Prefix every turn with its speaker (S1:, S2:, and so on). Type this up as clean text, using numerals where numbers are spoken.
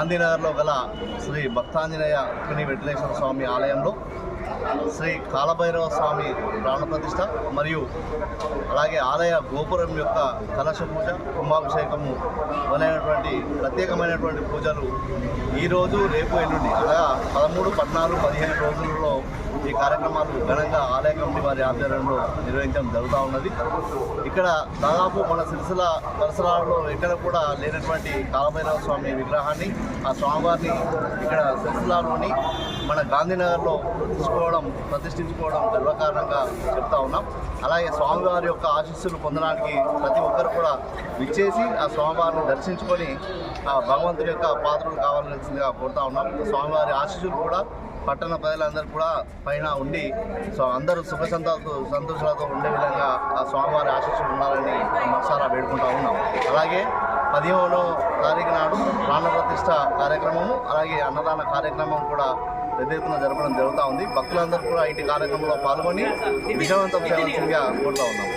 S1: గాంధీనగర్లో గల శ్రీ భక్తాంజనేయ రుక్మిణి వెంకటేశ్వర స్వామి ఆలయంలో శ్రీ కాలభైరవ స్వామి ప్రాణప్రతిష్ఠ మరియు అలాగే ఆలయ గోపురం యొక్క కలశ పూజ, కుంభాభిషేకము మొదలైనటువంటి ప్రత్యేకమైనటువంటి పూజలు ఈరోజు, రేపు, ఎల్లుండి అనగా 13, 14, 15 రోజులలో ఈ కార్యక్రమాలు ఘనంగా ఆలయ కమిటీ వారి ఆధ్వర్యంలో నిర్వహించడం జరుగుతూ ఉన్నది. ఇక్కడ దాదాపు మన సిరిసిల్ల పరిసరాల్లో ఎక్కడ కూడా లేనటువంటి కాలభైరవ స్వామి విగ్రహాన్ని, ఆ స్వామివారిని ఇక్కడ సిరిసిల్లలోని మన గాంధీనగర్లో ప్రతిష్ఠించుకోవడం గర్వకారణంగా చెప్తా ఉన్నాం. అలాగే స్వామివారి యొక్క ఆశీస్సులు పొందడానికి ప్రతి ఒక్కరు కూడా విచ్చేసి ఆ స్వామివారిని దర్శించుకొని ఆ భగవంతుడి యొక్క పాత్రలు కావాల్సిందిగా కోరుతా ఉన్నాం. స్వామివారి ఆశీస్సులు కూడా పట్టణ ప్రజలందరూ కూడా పైన ఉండి అందరూ సుఖ సంతోషాలతో ఉండే విధంగా ఆ స్వామివారి ఆశీస్సులు ఉండాలని మనసారా వేడుకుంటా ఉన్నాం. అలాగే 15వ తారీఖు నాడు ప్రాణప్రతిష్ఠ కార్యక్రమము, అలాగే అన్నదాన కార్యక్రమం కూడా పెద్ద ఎత్తున జరపడం జరుగుతూ ఉంది. భక్తులందరూ కూడా ఇటు కార్యక్రమంలో పాల్గొని విజయవంతం చేయవలసిందిగా కోరుతా ఉన్నాం.